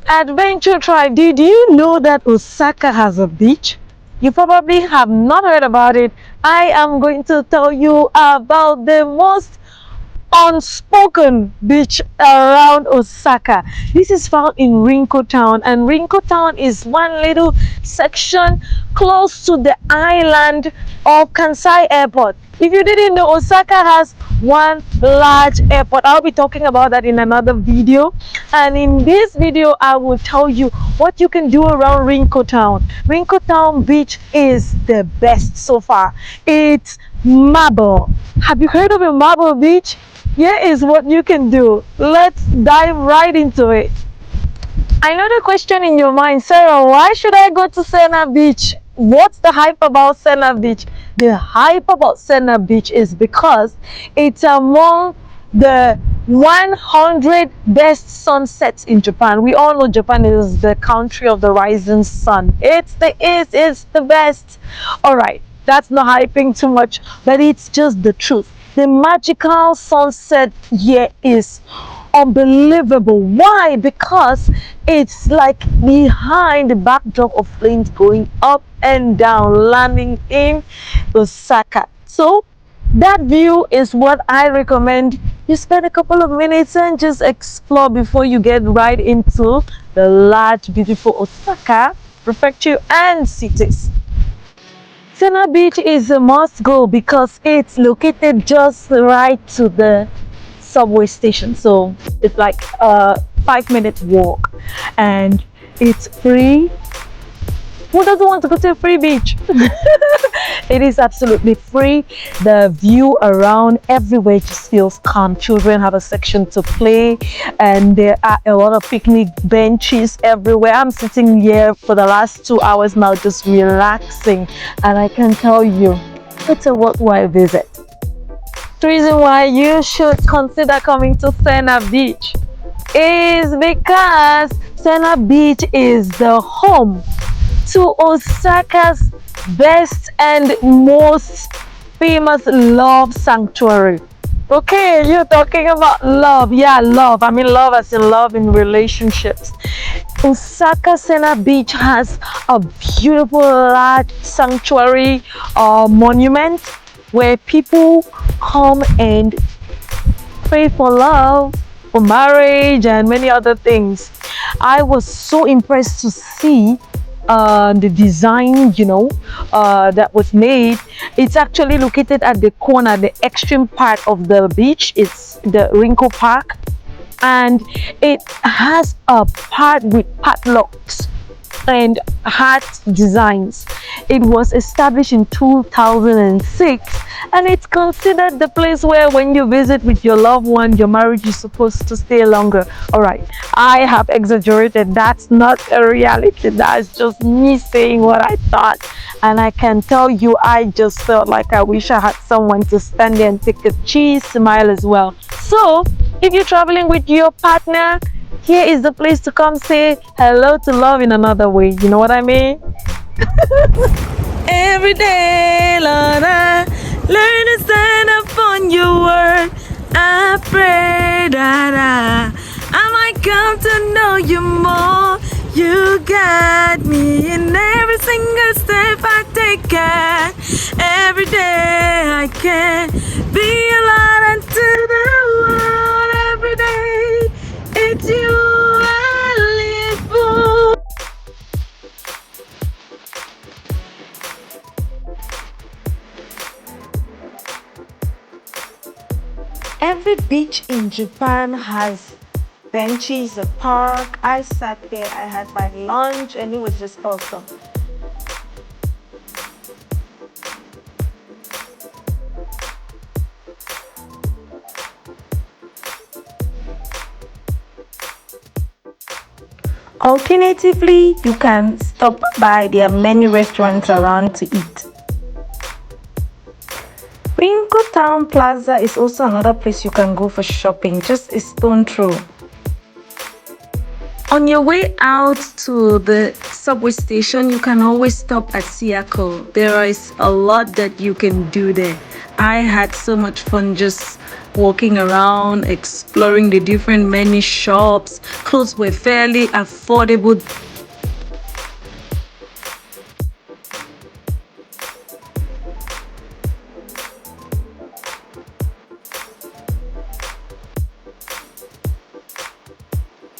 Adventure Tribe, did you know that Osaka has a beach? You probably have not heard about it. I am going to tell you about the most unspoken beach around Osaka. This is found in Rinku Town, and Rinku Town is one little section close to the island of Kansai Airport. If you didn't know, Osaka has one large airport. I'll be talking about that in another video, and in this video I will tell you what you can do around Rinku Town. Rinku Town beach is the best so far. It's marble. Have you heard of a marble beach? Here is what you can do. Let's dive right into it. I know the question in your mind, Sarah, why should I go to Sen'nan Beach? What's the hype about Sen'nan Beach? The hype about Sen'nan Beach is because it's among the 100 best sunsets in Japan. We all know Japan is the country of the rising sun. It's the best. All right, that's not hyping too much, but it's just the truth. The magical sunset here is unbelievable. Why? Because it's like behind the backdrop of flames going up and down, landing in Osaka. So that view is what I recommend you spend a couple of minutes and just explore before you get right into the large, beautiful Osaka prefecture and cities. Sen'nan Beach is a must go because it's located just right to the subway station, so it's like a 5-minute walk and it's free. Who doesn't want to go to a free beach? It is absolutely free. The view around everywhere just feels calm. Children have a section to play, and there are a lot of picnic benches everywhere. I'm sitting here for the last 2 hours now just relaxing, and I can tell you it's a worthwhile visit. The reason why you should consider coming to Sen'nan Beach is because Sen'nan Beach is the home to Osaka's best and most famous love sanctuary. Okay, you're talking about love. Yeah, love. I mean love as in love in relationships. Osaka Sen'nan Beach has a beautiful large sanctuary monument where people come and pray for love, for marriage, and many other things. I was so impressed to see the design, that was made. It's actually located at the corner, the extreme part of the beach. It's the Rinku Park, and it has a part with padlocks and heart designs. It was established in 2006, and it's considered the place where when you visit with your loved one, your marriage is supposed to stay longer. All right, I have exaggerated. That's not a reality. That's just me saying what I thought, and I can tell you I just felt like I wish I had someone to stand there and take a cheese smile as well. So if you're traveling with your partner, here is the place to come say hello to love in another way. You know what I mean? Every day, Lord, I learn to stand up on your word. I pray that I might come to know you more. You guide me in every single step I take. Every day I can be a light unto the world. Every day it's you I live for. Every beach in Japan has benches, a park. I sat there, I had my lunch, and it was just awesome. Alternatively, you can stop by. There are many restaurants around to eat. Rinku Town Plaza is also another place you can go for shopping, just a stone throw. On your way out to the subway station, you can always stop at Siako. There is a lot that you can do there. I had so much fun just walking around, exploring the different many shops. Clothes were fairly affordable.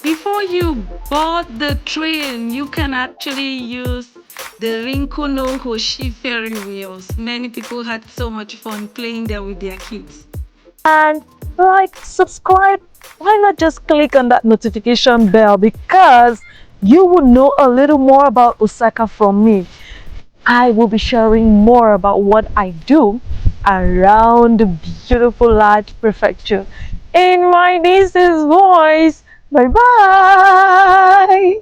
Before you board the train, you can actually use the Rinku no Hoshi Ferry Wheels. Many people had so much fun playing there with their kids. And like, subscribe. Why not just click on that notification bell? Because you will know a little more about Osaka from me. I will be sharing more about what I do around the beautiful large prefecture in my niece's voice. Bye bye.